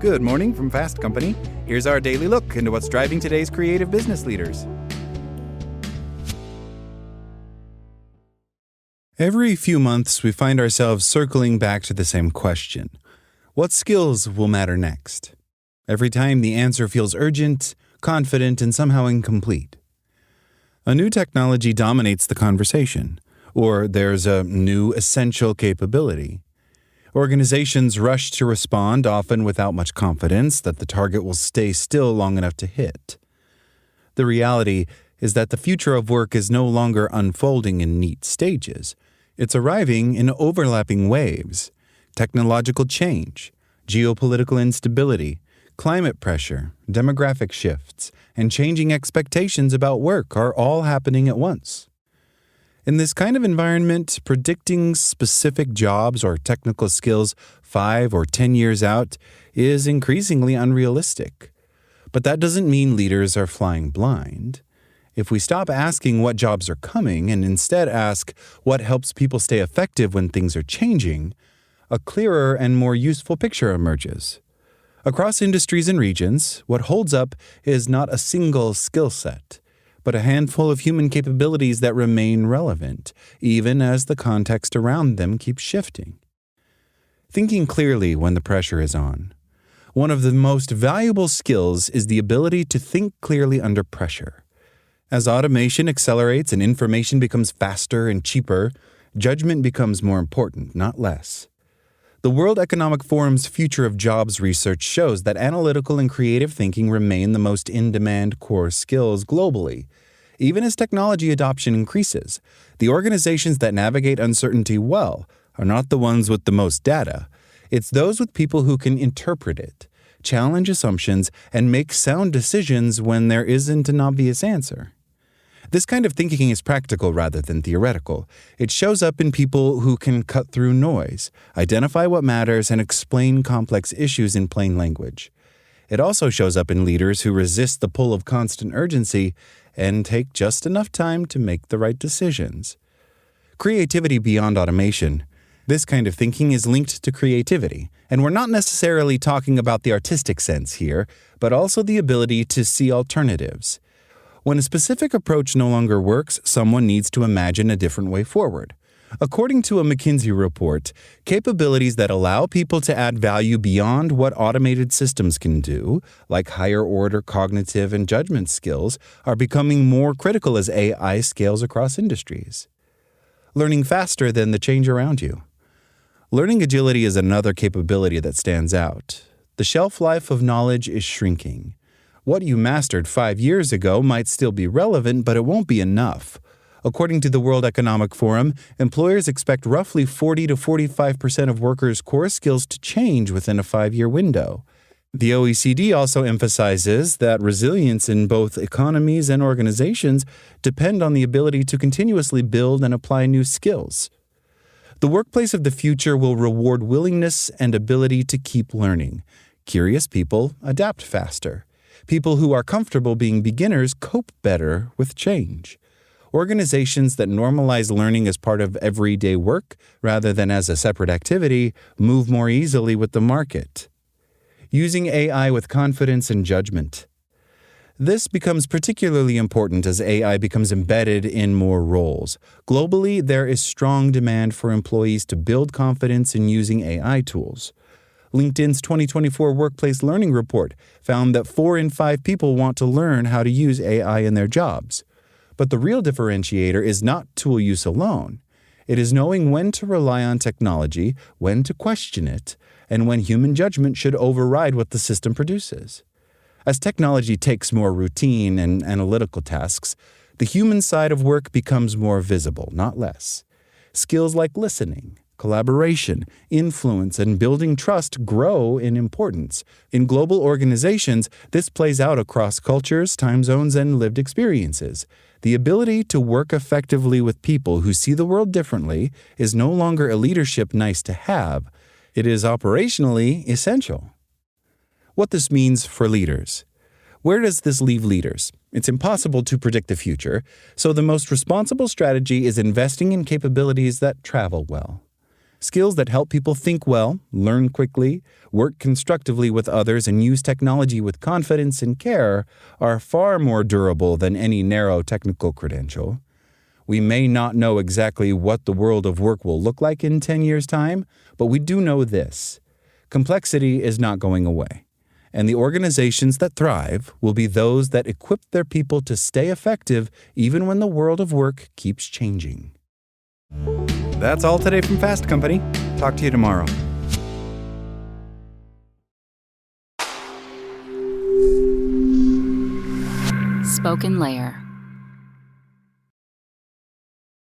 Good morning from Fast Company. Here's our daily look into what's driving today's creative business leaders. Every few months, we find ourselves circling back to the same question. What skills will matter next? Every time the answer feels urgent, confident, and somehow incomplete. A new technology dominates the conversation, or there's a new essential capability. Organizations rush to respond, often without much confidence that the target will stay still long enough to hit. The reality is that the future of work is no longer unfolding in neat stages. It's arriving in overlapping waves. Technological change, geopolitical instability, climate pressure, demographic shifts, and changing expectations about work are all happening at once. In this kind of environment, predicting specific jobs or technical skills 5 or 10 years out is increasingly unrealistic. But that doesn't mean leaders are flying blind. If we stop asking what jobs are coming and instead ask what helps people stay effective when things are changing, a clearer and more useful picture emerges. Across industries and regions, what holds up is not a single skill set, but a handful of human capabilities that remain relevant, even as the context around them keeps shifting. Thinking clearly when the pressure is on. One of the most valuable skills is the ability to think clearly under pressure. As automation accelerates and information becomes faster and cheaper, judgment becomes more important, not less. The World Economic Forum's Future of Jobs research shows that analytical and creative thinking remain the most in-demand core skills globally. Even as technology adoption increases, the organizations that navigate uncertainty well are not the ones with the most data. It's those with people who can interpret it, challenge assumptions, and make sound decisions when there isn't an obvious answer. This kind of thinking is practical rather than theoretical. It shows up in people who can cut through noise, identify what matters, and explain complex issues in plain language. It also shows up in leaders who resist the pull of constant urgency and take just enough time to make the right decisions. Creativity beyond automation. This kind of thinking is linked to creativity, and we're not necessarily talking about the artistic sense here, but also the ability to see alternatives. When a specific approach no longer works, someone needs to imagine a different way forward. According to a McKinsey report, capabilities that allow people to add value beyond what automated systems can do, like higher-order cognitive and judgment skills, are becoming more critical as AI scales across industries. Learning faster than the change around you. Learning agility is another capability that stands out. The shelf life of knowledge is shrinking. What you mastered 5 years ago might still be relevant, but it won't be enough. According to the World Economic Forum, employers expect roughly 40 to 45% of workers' core skills to change within a 5-year window. The OECD also emphasizes that resilience in both economies and organizations depend on the ability to continuously build and apply new skills. The workplace of the future will reward willingness and ability to keep learning. Curious people adapt faster. People who are comfortable being beginners cope better with change. Organizations that normalize learning as part of everyday work rather than as a separate activity move more easily with the market. Using AI with confidence and judgment. This becomes particularly important as AI becomes embedded in more roles. Globally, there is strong demand for employees to build confidence in using AI tools. LinkedIn's 2024 Workplace Learning Report found that 4 in 5 people want to learn how to use AI in their jobs. But the real differentiator is not tool use alone. It is knowing when to rely on technology, when to question it, and when human judgment should override what the system produces. As technology takes more routine and analytical tasks, the human side of work becomes more visible, not less. Skills like listening, collaboration, influence, and building trust grow in importance. In global organizations, this plays out across cultures, time zones, and lived experiences. The ability to work effectively with people who see the world differently is no longer a leadership nice to have. It is operationally essential. What this means for leaders. Where does this leave leaders? It's impossible to predict the future, so the most responsible strategy is investing in capabilities that travel well. Skills that help people think well, learn quickly, work constructively with others, and use technology with confidence and care are far more durable than any narrow technical credential. We may not know exactly what the world of work will look like in 10 years' time, but we do know this. Complexity is not going away, and the organizations that thrive will be those that equip their people to stay effective even when the world of work keeps changing. That's all today from Fast Company. Talk to you tomorrow. SpokenLayer.